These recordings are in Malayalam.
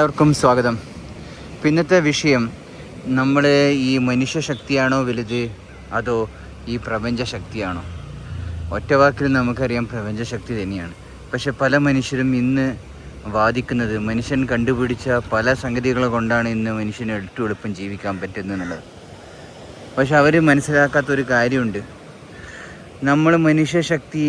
എല്ലാവർക്കും സ്വാഗതം. ഇന്നത്തെ വിഷയം നമ്മൾ ഈ മനുഷ്യശക്തിയാണോ വലുത് അതോ ഈ പ്രപഞ്ചശക്തിയാണോ? ഒറ്റവാക്കിൽ നമുക്കറിയാം പ്രപഞ്ചശക്തി തന്നെയാണ്. പക്ഷെ പല മനുഷ്യരും ഇന്ന് വാദിക്കുന്നത് മനുഷ്യൻ കണ്ടുപിടിച്ച പല സംഗതികൾ കൊണ്ടാണ് ഇന്ന് മനുഷ്യന് എളുപ്പം ജീവിക്കാൻ പറ്റുന്നത്. പക്ഷെ അവർ മനസ്സിലാക്കാത്തൊരു കാര്യമുണ്ട്. നമ്മൾ മനുഷ്യശക്തി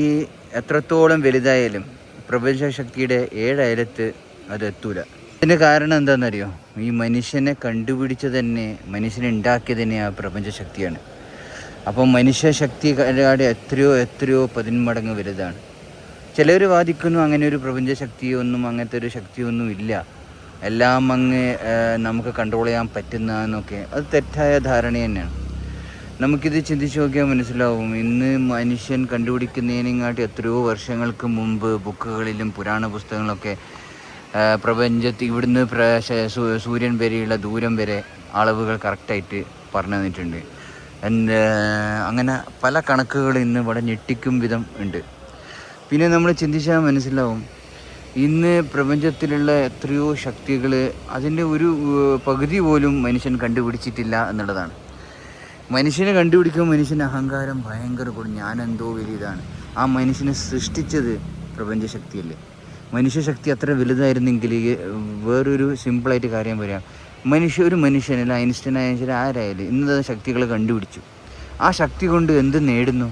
എത്രത്തോളം വലുതായാലും പ്രപഞ്ചശക്തിയുടെ 7 അയലത്ത് അത് എത്തൂല. ഇതിൻ്റെ കാരണം എന്താണെന്നറിയോ? ഈ മനുഷ്യനെ കണ്ടുപിടിച്ചത് തന്നെ, മനുഷ്യനെ ഉണ്ടാക്കിയത് തന്നെ ആ പ്രപഞ്ചശക്തിയാണ്. അപ്പം മനുഷ്യശക്തിയുടെ എത്രയോ 10 മടങ്ങ് വലുതാണ്. ചിലർ വാദിക്കുന്നു അങ്ങനെ ഒരു പ്രപഞ്ചശക്തിയൊന്നും, അങ്ങനത്തെ ഒരു ശക്തിയൊന്നും ഇല്ല, എല്ലാം അങ്ങ് നമുക്ക് കൺട്രോൾ ചെയ്യാൻ പറ്റുന്നതെന്നൊക്കെ. അത് തെറ്റായ ധാരണ തന്നെയാണ്. നമുക്കിത് ചിന്തിച്ച് നോക്കിയാൽ മനസ്സിലാവും. ഇന്ന് മനുഷ്യൻ കണ്ടുപിടിക്കുന്നതിനെക്കാട്ടി എത്രയോ വർഷങ്ങൾക്ക് മുമ്പ് ബുക്കുകളിലും പുരാണ പുസ്തകങ്ങളൊക്കെ പ്രപഞ്ചത്തിൽ ഇവിടുന്ന് സൂര്യൻ വരെയുള്ള ദൂരം വരെ അളവുകൾ കറക്റ്റായിട്ട് പറഞ്ഞു തന്നിട്ടുണ്ട്. അങ്ങനെ പല കണക്കുകൾ ഇന്ന് ഇവിടെ ഞെട്ടിക്കും വിധം ഉണ്ട്. പിന്നെ നമ്മൾ ചിന്തിച്ചാൽ മനസ്സിലാവും, ഇന്ന് പ്രപഞ്ചത്തിലുള്ള എത്രയോ ശക്തികൾ അതിൻ്റെ ഒരു പകുതി പോലും മനുഷ്യൻ കണ്ടുപിടിച്ചിട്ടില്ല എന്നുള്ളതാണ്. മനുഷ്യനെ കണ്ടുപിടിക്കുമ്പോൾ മനുഷ്യൻ്റെ അഹങ്കാരം ഭയങ്കര കൂടും. ഞാനെന്തോ വലിയതാണ്. ആ മനുഷ്യനെ സൃഷ്ടിച്ചത് പ്രപഞ്ചശക്തിയല്ലേ. മനുഷ്യശക്തി അത്ര വലുതായിരുന്നെങ്കിൽ വേറൊരു സിമ്പിളായിട്ട് കാര്യം പറയാം. ഒരു മനുഷ്യനല്ല, ഐൻസ്റ്റൈൻ ആരായാലും ഇന്നത് ശക്തികൾ കണ്ടുപിടിച്ചു. ആ ശക്തി കൊണ്ട് എന്ത് നേടുന്നു?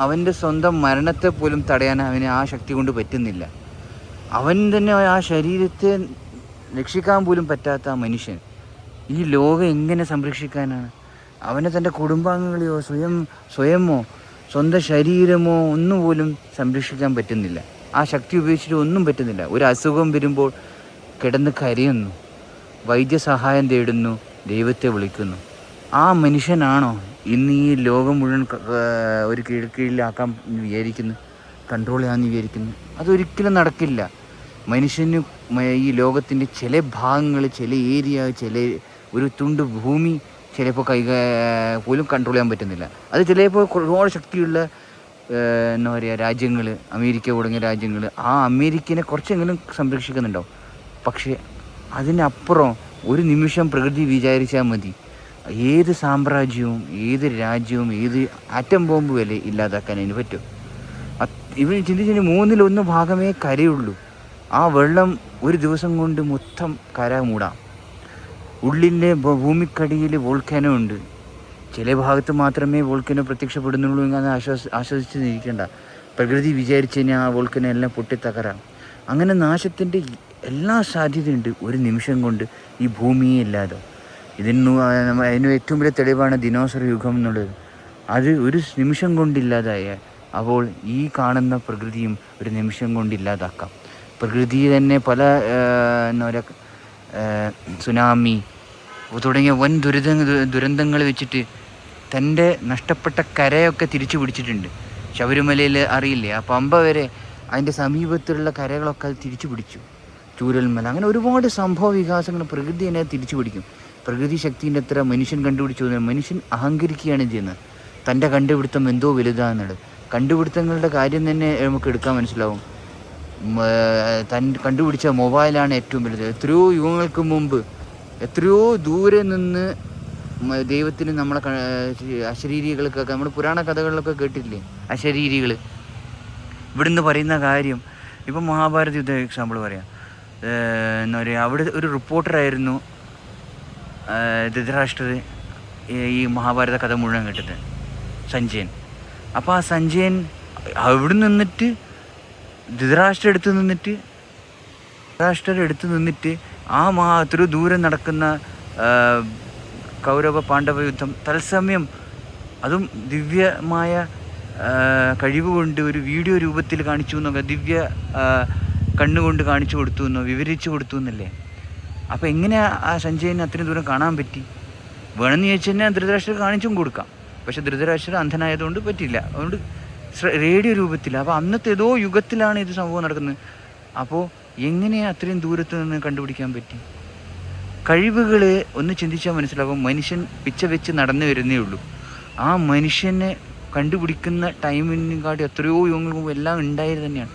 അവൻ്റെ സ്വന്തം മരണത്തെ പോലും തടയാൻ അവന് ആ ശക്തി കൊണ്ട് പറ്റുന്നില്ല. അവൻ തന്നെ ആ ശരീരത്തെ രക്ഷിക്കാൻ പോലും പറ്റാത്ത ആ മനുഷ്യൻ ഈ ലോകം എങ്ങനെ സംരക്ഷിക്കാനാണ്? അവനെ തൻ്റെ കുടുംബാംഗങ്ങളെയോ സ്വയമോ സ്വന്തം ശരീരമോ ഒന്നും പോലും സംരക്ഷിക്കാൻ പറ്റുന്നില്ല. ആ ശക്തി ഉപയോഗിച്ചിട്ട് ഒന്നും പറ്റുന്നില്ല. ഒരു അസുഖം വരുമ്പോൾ കിടന്ന് കരയുന്നു, വൈദ്യസഹായം തേടുന്നു, ദൈവത്തെ വിളിക്കുന്നു. ആ മനുഷ്യനാണോ ഇന്ന് ഈ ലോകം മുഴുവൻ ഒരു കീഴിലാക്കാൻ വിചാരിക്കുന്നു, കൺട്രോൾ ചെയ്യാമെന്ന് വിചാരിക്കുന്നു? അതൊരിക്കലും നടക്കില്ല. മനുഷ്യന് ഈ ലോകത്തിൻ്റെ ചില ഭാഗങ്ങൾ, ചില ഏരിയ, ചില ഒരു തുണ്ട് ഭൂമി ചിലപ്പോൾ പോലും കൺട്രോൾ ചെയ്യാൻ പറ്റുന്നില്ല. അത് ചിലപ്പോൾ ഒരുപാട് ശക്തിയുള്ള എന്താ പറയുക രാജ്യങ്ങൾ, അമേരിക്ക തുടങ്ങിയ രാജ്യങ്ങൾ, ആ അമേരിക്കനെ കുറച്ചെങ്കിലും സംരക്ഷിക്കുന്നുണ്ടാവും. പക്ഷേ അതിനപ്പുറം ഒരു നിമിഷം പ്രകൃതി വിചാരിച്ചാൽ മതി, ഏത് സാമ്രാജ്യവും ഏത് രാജ്യവും ഏത് ആറ്റം ബോംബ് വരെ ഇല്ലാതാക്കാൻ അതിന് പറ്റും. ഇവർ ചിന്തിച്ചിട്ട് 1/3 ഭാഗമേ കരയുള്ളൂ. ആ വെള്ളം ഒരു ദിവസം കൊണ്ട് മൊത്തം കര മൂടാം. ഉള്ളിലെ ഭൂമിക്കടിയിൽ വോൾക്കാനോ ഉണ്ട്. ചില ഭാഗത്ത് മാത്രമേ വോൾക്കനോ പ്രത്യക്ഷപ്പെടുന്നുള്ളൂ എന്ന് ആശ്വസിച്ച് നിൽക്കേണ്ട. പ്രകൃതി വിചാരിച്ച് കഴിഞ്ഞാൽ ആ വോൾക്കനോ എല്ലാം പൊട്ടിത്തകരാം. അങ്ങനെ നാശത്തിൻ്റെ എല്ലാ സാധ്യതയുണ്ട്. ഒരു നിമിഷം കൊണ്ട് ഈ ഭൂമിയെ ഇല്ലാതെ. അതിന് ഏറ്റവും വലിയ തെളിവാണ് ദിനോസർ യുഗം എന്നുള്ളത്. അത് ഒരു നിമിഷം കൊണ്ടില്ലാതായ, അപ്പോൾ ഈ കാണുന്ന പ്രകൃതിയും ഒരു നിമിഷം കൊണ്ടില്ലാതാക്കാം. പ്രകൃതി തന്നെ പല എന്താ പറയുക സുനാമി തുടങ്ങിയ വൻ ദുരന്തങ്ങൾ വെച്ചിട്ട് തൻ്റെ നഷ്ടപ്പെട്ട കരയൊക്കെ തിരിച്ചു പിടിച്ചിട്ടുണ്ട്. ശബരിമലയിൽ അറിയില്ലേ, ആ പമ്പ വരെ അതിൻ്റെ സമീപത്തുള്ള കരകളൊക്കെ അത് തിരിച്ചു പിടിച്ചു. ചൂരൽമല, അങ്ങനെ ഒരുപാട് സംഭവ വികാസങ്ങൾ പ്രകൃതി തന്നെ തിരിച്ചു പിടിക്കും. പ്രകൃതി ശക്തിൻ്റെ അത്ര മനുഷ്യൻ കണ്ടുപിടിച്ചു. മനുഷ്യൻ അഹങ്കരിക്കുകയാണ് ചെയ്യുന്നത്. തൻ്റെ കണ്ടുപിടുത്തം എന്തോ വലുതാണെന്നുള്ളത്. കണ്ടുപിടുത്തങ്ങളുടെ കാര്യം തന്നെ നമുക്ക് എടുക്കാൻ മനസ്സിലാവും. കണ്ടുപിടിച്ച മൊബൈലാണ് ഏറ്റവും വലുത്. എത്രയോ യുഗങ്ങൾക്ക് മുമ്പ് എത്രയോ ദൂരെ നിന്ന് ദൈവത്തിന് നമ്മളെ അശരീരികൾക്കൊക്കെ നമ്മൾ പുരാണ കഥകളിലൊക്കെ കേട്ടില്ലേ, അശരീരികൾ ഇവിടുന്ന് പറയുന്ന കാര്യം. ഇപ്പം മഹാഭാരത യുദ്ധ എക്സാമ്പിൾ പറയാം. എന്താ പറയുക, അവിടെ ഒരു റിപ്പോർട്ടറായിരുന്നു ധൃതരാഷ്ട്രർ ഈ മഹാഭാരത കഥ മുഴുവൻ കേട്ടിട്ട്, സഞ്ജയൻ. അപ്പോൾ ആ സഞ്ജയൻ അവിടെ നിന്നിട്ട് ധൃതരാഷ്ട്രം എടുത്ത് നിന്നിട്ട് ആ അത്ര ദൂരം നടക്കുന്ന കൗരവ പാണ്ഡവ യുദ്ധം തത്സമയം, അതും ദിവ്യമായ കഴിവ് കൊണ്ട് ഒരു വീഡിയോ രൂപത്തിൽ കാണിച്ചു എന്നൊക്കെ, ദിവ്യ കണ്ണുകൊണ്ട് കാണിച്ചു കൊടുത്തു എന്നോ വിവരിച്ചു കൊടുത്തു എന്നല്ലേ. അപ്പോൾ എങ്ങനെയാ ആ സഞ്ജയന് അത്രയും ദൂരം കാണാൻ പറ്റി? വേണമെന്ന് ചോദിച്ചു കഴിഞ്ഞാൽ ധൃതരാഷ്ട്രം കാണിച്ചും കൊടുക്കാം. പക്ഷെ ധൃതരാഷ്ട്രം അന്ധനായതുകൊണ്ട് പറ്റില്ല. അതുകൊണ്ട് റേഡിയോ രൂപത്തിൽ. അപ്പോൾ അന്നത്തെ ഏതോ യുഗത്തിലാണ് ഇത് സംഭവം നടക്കുന്നത്. അപ്പോൾ എങ്ങനെ അത്രയും ദൂരത്ത് നിന്ന് കണ്ടുപിടിക്കാൻ പറ്റി? കഴിവുകൾ ഒന്ന് ചിന്തിച്ചാൽ മനസ്സിലാകും. മനുഷ്യൻ പിച്ച വെച്ച് നടന്നു വരുന്നേ ഉള്ളൂ. ആ മനുഷ്യനെ കണ്ടുപിടിക്കുന്ന ടൈമിനെക്കാട്ടി എത്രയോ യുഗങ്ങൾക്ക് മുമ്പ് എല്ലാം ഉണ്ടായത് തന്നെയാണ്.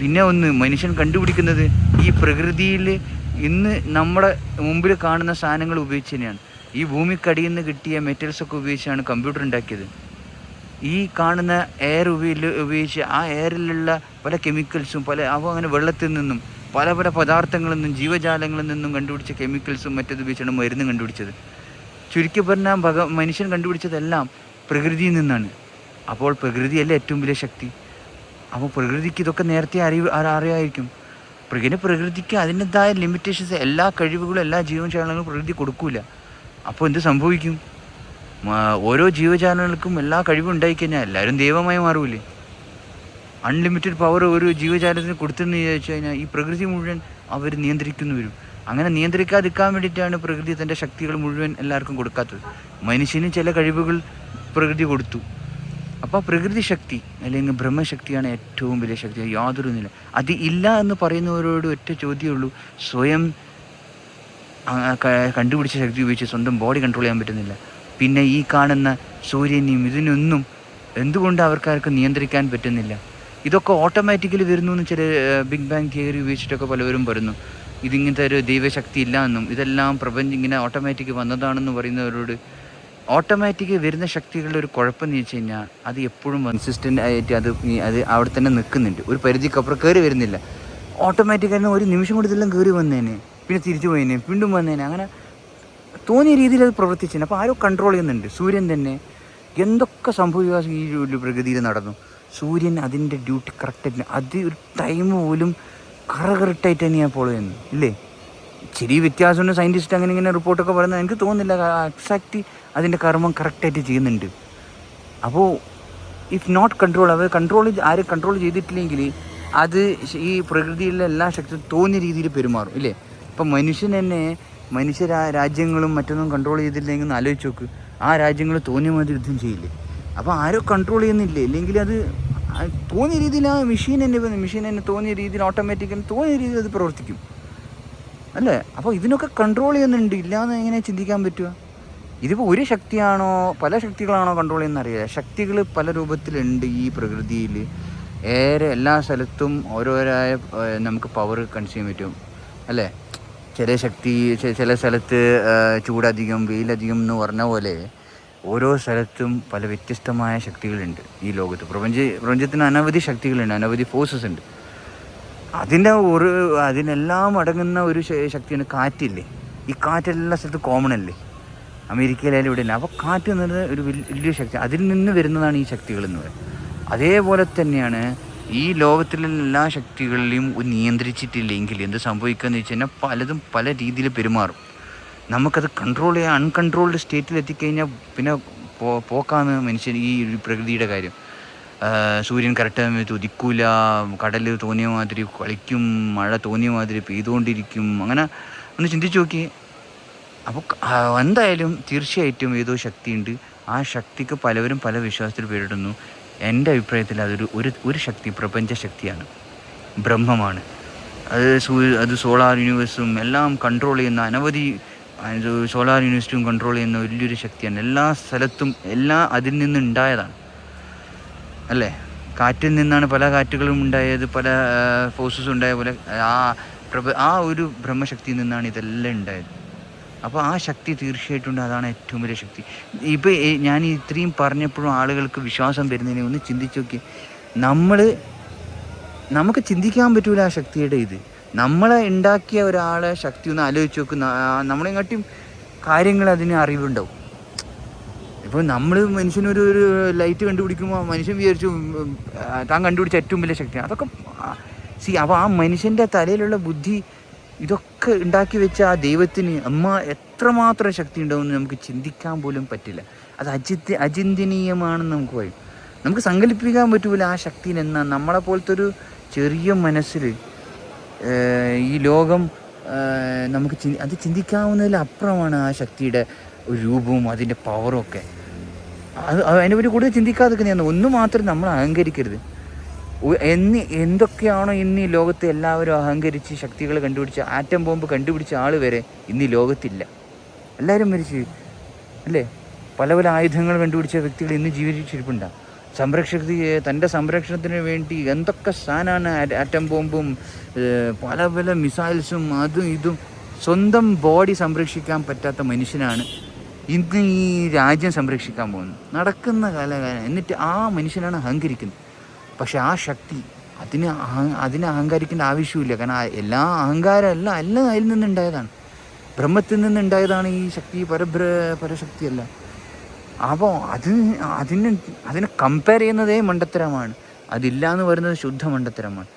പിന്നെ ഒന്ന് മനുഷ്യൻ കണ്ടുപിടിക്കുന്നത് ഈ പ്രകൃതിയിൽ ഇന്ന് നമ്മുടെ മുമ്പിൽ കാണുന്ന സാധനങ്ങൾ ഉപയോഗിച്ച് തന്നെയാണ്. ഈ ഭൂമിക്കടിയിൽ നിന്ന് കിട്ടിയ മെറ്റൽസൊക്കെ ഉപയോഗിച്ചാണ് കമ്പ്യൂട്ടർ ഉണ്ടാക്കിയത്. ഈ കാണുന്ന എയർ ഉപയോഗിച്ച് ആ എയറിലുള്ള പല കെമിക്കൽസും അങ്ങനെ വെള്ളത്തിൽ നിന്നും പല പല പദാർത്ഥങ്ങളിൽ നിന്നും ജീവജാലങ്ങളിൽ നിന്നും കണ്ടുപിടിച്ച കെമിക്കൽസും മറ്റത് ഉപയോഗിച്ചാണ് മരുന്ന് കണ്ടുപിടിച്ചത്. ചുരുക്കി പറഞ്ഞാൽ മനുഷ്യൻ കണ്ടുപിടിച്ചതെല്ലാം പ്രകൃതിയിൽ നിന്നാണ്. അപ്പോൾ പ്രകൃതിയല്ലേ ഏറ്റവും വലിയ ശക്തി. അപ്പോൾ പ്രകൃതിക്ക് ഇതൊക്കെ നേരത്തെ അറിയാമായിരിക്കും. പ്രകൃതിക്ക് അതിൻ്റെതായ ലിമിറ്റേഷൻസ്, എല്ലാ കഴിവുകളും എല്ലാ ജീവജാലങ്ങളും പ്രകൃതി കൊടുക്കൂല. അപ്പോൾ എന്ത് സംഭവിക്കും? ഓരോ ജീവജാലങ്ങൾക്കും എല്ലാ കഴിവും ഉണ്ടായിക്കഴിഞ്ഞാൽ എല്ലാവരും ദൈവമായി മാറൂലേ? അൺലിമിറ്റഡ് പവർ ഒരു ജീവജാലത്തിന് കൊടുത്തെന്ന് ചോദിച്ചു കഴിഞ്ഞാൽ ഈ പ്രകൃതി മുഴുവൻ അവർ നിയന്ത്രിക്കുന്നു വരും. അങ്ങനെ നിയന്ത്രിക്കാതിരിക്കാൻ വേണ്ടിയിട്ടാണ് പ്രകൃതി തൻ്റെ ശക്തികൾ മുഴുവൻ എല്ലാവർക്കും കൊടുക്കാത്തത്. മനുഷ്യന് ചില കഴിവുകൾ പ്രകൃതി കൊടുത്തു. അപ്പോൾ പ്രകൃതി ശക്തി അല്ലെങ്കിൽ ബ്രഹ്മശക്തിയാണ് ഏറ്റവും വലിയ ശക്തി. യാതൊരു നില അത് ഇല്ല എന്ന് പറയുന്നവരോട് ഒറ്റ ചോദ്യമേ ഉള്ളൂ. സ്വയം കണ്ടുപിടിച്ച ശക്തി ഉപയോഗിച്ച് സ്വന്തം ബോഡി കൺട്രോൾ ചെയ്യാൻ പറ്റുന്നില്ല. പിന്നെ ഈ കാണുന്ന സൂര്യനെയും ഇതിനൊന്നും എന്തുകൊണ്ട് അവർക്കാർക്ക് നിയന്ത്രിക്കാൻ പറ്റുന്നില്ല? ഇതൊക്കെ ഓട്ടോമാറ്റിക്കലി വരുന്നു എന്ന് ചില ബിഗ് ബാങ് തിയറി ഉപയോഗിച്ചിട്ടൊക്കെ പലവരും പറയുന്നു. ഇതിങ്ങനത്തെ ഒരു ദൈവശക്തി ഇല്ല എന്നും ഇതെല്ലാം പ്രപഞ്ചം ഇങ്ങനെ ഓട്ടോമാറ്റിക് വന്നതാണെന്ന് പറയുന്നവരോട്, ഓട്ടോമാറ്റിക് വരുന്ന ശക്തികളുടെ ഒരു കുഴപ്പമെന്ന് വെച്ച് കഴിഞ്ഞാൽ അത് എപ്പോഴും കൺസിസ്റ്റൻ്റ് ആയിട്ട് അത് അവിടെ തന്നെ നിൽക്കുന്നുണ്ട്. ഒരു പരിധിക്കപ്പുറം കയറി വരുന്നില്ല. ഓട്ടോമാറ്റിക്കായിരുന്നു ഒരു നിമിഷം കൊണ്ട് ഇതെല്ലാം കയറി വന്നേനെ, പിന്നെ തിരിച്ചു പോയേനെ, വീണ്ടും വന്നേനെ, അങ്ങനെ തോന്നിയ രീതിയിൽ അത് പ്രവർത്തിച്ചേനെ. അപ്പോൾ ആരോ കൺട്രോൾ ചെയ്യുന്നുണ്ട്. സൂര്യൻ തന്നെ എന്തൊക്കെ സംഭവിക്കുക ഈ ഒരു പ്രകൃതിയിൽ നടന്നു. സൂര്യൻ അതിൻ്റെ ഡ്യൂട്ടി കറക്റ്റായിട്ട് അത് ഒരു ടൈം പോലും കറക്റ്റായിട്ട് തന്നെയാണ് ഫോളോ ചെയ്യുന്നത് ഇല്ലേ? ചെറിയ വ്യത്യാസമുണ്ട്. സയൻറ്റിസ്റ്റ് അങ്ങനെ ഇങ്ങനെ റിപ്പോർട്ടൊക്കെ പറയുന്നത് എനിക്ക് തോന്നുന്നില്ല. എക്സാക്റ്റ് അതിൻ്റെ കർമ്മം കറക്റ്റായിട്ട് ചെയ്യുന്നുണ്ട്. അപ്പോൾ ഇഫ് നോട്ട് കൺട്രോൾ, അവർ ആരും കൺട്രോൾ ചെയ്തിട്ടില്ലെങ്കിൽ അത് ഈ പ്രകൃതിയിലെ എല്ലാ ശക്തിയും തോന്നിയ രീതിയിൽ പെരുമാറും ഇല്ലേ? ഇപ്പം മനുഷ്യൻ തന്നെ രാജ്യങ്ങളും മറ്റൊന്നും കൺട്രോൾ ചെയ്തില്ലെങ്കിൽ ഒന്ന് ആലോചിച്ച് നോക്ക്. ആ രാജ്യങ്ങൾ തോന്നിയ മാതിരി യുദ്ധം ചെയ്യില്ലേ? അപ്പോൾ ആരോ കൺട്രോൾ ചെയ്യുന്നില്ലേ? അല്ലെങ്കിൽ അത് തോന്നിയ രീതിയിൽ ആ മെഷീൻ തന്നെ തോന്നിയ രീതിയിൽ ഓട്ടോമാറ്റിക്കലി തോന്നിയ രീതിയിൽ അത് പ്രവർത്തിക്കും അല്ലേ? അപ്പോൾ ഇതിനൊക്കെ കൺട്രോൾ ചെയ്യുന്നുണ്ട്. ഇല്ലയെന്ന് എങ്ങനെ ചിന്തിക്കാൻ പറ്റുക? ഇതിപ്പോൾ ഒരു ശക്തിയാണോ പല ശക്തികളാണോ കൺട്രോൾ ചെയ്യുന്ന അറിയില്ല. ശക്തികൾ പല രൂപത്തിലുണ്ട് ഈ പ്രകൃതിയിൽ. എല്ലാ സ്ഥലത്തും ഓരോരായ നമുക്ക് പവർ കൺസ്യൂം പറ്റും അല്ലേ? ചില സ്ഥലത്ത് ചൂടധികം വെയിലധികം എന്ന് പറഞ്ഞ പോലെ ഓരോ സ്ഥലത്തും പല വ്യത്യസ്തമായ ശക്തികളുണ്ട് ഈ ലോകത്ത്. പ്രപഞ്ചത്തിന് അനവധി ശക്തികളുണ്ട്, അനവധി ഫോഴ്സസ് ഉണ്ട്. അതിനെല്ലാം അടങ്ങുന്ന ഒരു ശക്തിയാണ് കാറ്റില്ലേ? ഈ കാറ്റെല്ലാ സ്ഥലത്തും കോമൺ അല്ലേ? അമേരിക്കയിലായാലും ഇവിടെ ഇല്ല. അപ്പോൾ കാറ്റ് എന്നത് ഒരു വലിയ ശക്തി, അതിൽ നിന്ന് വരുന്നതാണ് ഈ ശക്തികൾ എന്ന് പറയുന്നത്. അതേപോലെ തന്നെയാണ് ഈ ലോകത്തിലെ എല്ലാ ശക്തികളിലെയും നിയന്ത്രിച്ചിട്ടില്ലെങ്കിൽ എന്ത് സംഭവിക്കുകയെന്ന് വെച്ച് കഴിഞ്ഞാൽ പലതും പല രീതിയിൽ പെരുമാറും. നമുക്കത് കൺട്രോൾ ചെയ്യാൻ അൺകൺട്രോൾഡ് സ്റ്റേറ്റിൽ എത്തിക്കഴിഞ്ഞാൽ പിന്നെ പോക്കാണ് മനുഷ്യൻ ഈ പ്രകൃതിയുടെ കാര്യം. സൂര്യൻ കറക്റ്റ് സമയത്ത് ഉദിക്കൂല, കടൽ തോന്നിയ മാതിരി കളിക്കും, മഴ തോന്നിയ മാതിരി പെയ്തുകൊണ്ടിരിക്കും. അങ്ങനെ ഒന്ന് ചിന്തിച്ച് നോക്കി. അപ്പോൾ എന്തായാലും തീർച്ചയായിട്ടും ഏതോ ശക്തിയുണ്ട്. ആ ശക്തിക്ക് പലവരും പല വിശ്വാസത്തിൽ പേരിടുന്നു. എൻ്റെ അഭിപ്രായത്തിൽ ഒരു ശക്തി പ്രപഞ്ച ശക്തിയാണ്, ബ്രഹ്മമാണ്. അത് സോളാർ യൂണിവേഴ്സും എല്ലാം കൺട്രോൾ ചെയ്യുന്ന അനവധി സോളാർ യൂണിവേഴ്സും കൺട്രോൾ ചെയ്യുന്ന വലിയൊരു ശക്തിയാണ്. എല്ലാ സ്ഥലത്തും അതിൽ നിന്നുണ്ടായതാണ് അല്ലേ? കാറ്റിൽ നിന്നാണ് പല കാറ്റുകളും ഉണ്ടായത്, പല ഫോഴ്സസും ഉണ്ടായ പോലെ ആ ഒരു ബ്രഹ്മശക്തിയിൽ നിന്നാണ് ഇതെല്ലാം ഉണ്ടായത്. അപ്പോൾ ആ ശക്തി തീർച്ചയായിട്ടും അതാണ് ഏറ്റവും വലിയ ശക്തി. ഇപ്പോൾ ഞാൻ ഇത്രയും പറഞ്ഞപ്പോഴും ആളുകൾക്ക് വിശ്വാസം വരുന്നതിനെ ഒന്ന് ചിന്തിച്ച് നോക്കി. നമുക്ക് ചിന്തിക്കാൻ പറ്റൂല ആ ശക്തിയുടെ ഇത്. നമ്മളെ ഉണ്ടാക്കിയ ഒരാളെ ശക്തി ഒന്ന് ആലോചിച്ച് നോക്ക്. നമ്മളെങ്ങാട്ടിയും കാര്യങ്ങൾ അതിന് അറിവുണ്ടാവും. ഇപ്പോൾ നമ്മൾ മനുഷ്യനൊരു ലൈറ്റ് കണ്ടുപിടിക്കുമ്പോൾ മനുഷ്യൻ വിചാരിച്ചു താൻ കണ്ടുപിടിച്ച ഏറ്റവും വലിയ ശക്തിയാണ്. അതൊക്കെ അപ്പോൾ ആ മനുഷ്യൻ്റെ തലയിലുള്ള ബുദ്ധി ഇതൊക്കെ ഉണ്ടാക്കി വെച്ച ആ ദൈവത്തിന് എത്രമാത്രം ശക്തി ഉണ്ടാവുമെന്ന് നമുക്ക് ചിന്തിക്കാൻ പോലും പറ്റില്ല. അത് അചിന്തനീയമാണെന്ന് നമുക്ക് പറയും. നമുക്ക് സങ്കല്പിക്കാൻ പറ്റൂല ആ ശക്തിനെ. നമ്മളെ പോലത്തെ ഒരു ചെറിയ മനസ്സിൽ ഈ ലോകം നമുക്ക് അത് ചിന്തിക്കാവുന്നതിലപ്പുറമാണ് ആ ശക്തിയുടെ ഒരു രൂപവും അതിൻ്റെ പവറും ഒക്കെ. അതിനെപ്പറ്റി കൂടുതൽ ചിന്തിക്കാതെ ഒന്നു മാത്രം നമ്മൾ അഹങ്കരിക്കരുത്. എന്തൊക്കെയാണോ ഇന്ന് ഈ ലോകത്ത് എല്ലാവരും അഹങ്കരിച്ച് ശക്തികൾ കണ്ടുപിടിച്ച ആറ്റം ബോംബ് കണ്ടുപിടിച്ച ആൾ വരെ ഇന്ന് ഈ ലോകത്തില്ല. എല്ലാവരും മരിച്ച് അല്ലേ? പല പല ആയുധങ്ങൾ കണ്ടുപിടിച്ച വ്യക്തികൾ ഇന്ന് ജീവിച്ചിരിപ്പുണ്ടാകും. തൻ്റെ സംരക്ഷണത്തിന് വേണ്ടി എന്തൊക്കെ സാധനമാണ്, ആറ്റം ബോംബും പല പല മിസൈൽസും അതും ഇതും. സ്വന്തം ബോഡി സംരക്ഷിക്കാൻ പറ്റാത്ത മനുഷ്യനാണ് ഇന്ന് ഈ രാജ്യം സംരക്ഷിക്കാൻ പോകുന്നത്. നടക്കുന്ന കാലകാലം. എന്നിട്ട് ആ മനുഷ്യനാണ് അഹങ്കരിക്കുന്നത്. പക്ഷെ ആ ശക്തി അതിന് അഹങ്കരിക്കേണ്ട ആവശ്യമില്ല. കാരണം എല്ലാ അഹങ്കാരം എല്ലാം അതിൽ നിന്നുണ്ടായതാണ്, ബ്രഹ്മത്തിൽ നിന്നുണ്ടായതാണ് ഈ ശക്തി. പരശക്തിയല്ല. അപ്പോൾ അതിനെ കമ്പയർ ചെയ്യുന്നതേ മണ്ടത്തരമാണ്. അതില്ല എന്ന് പറയുന്നത് ശുദ്ധ മണ്ടത്തരമാണ്.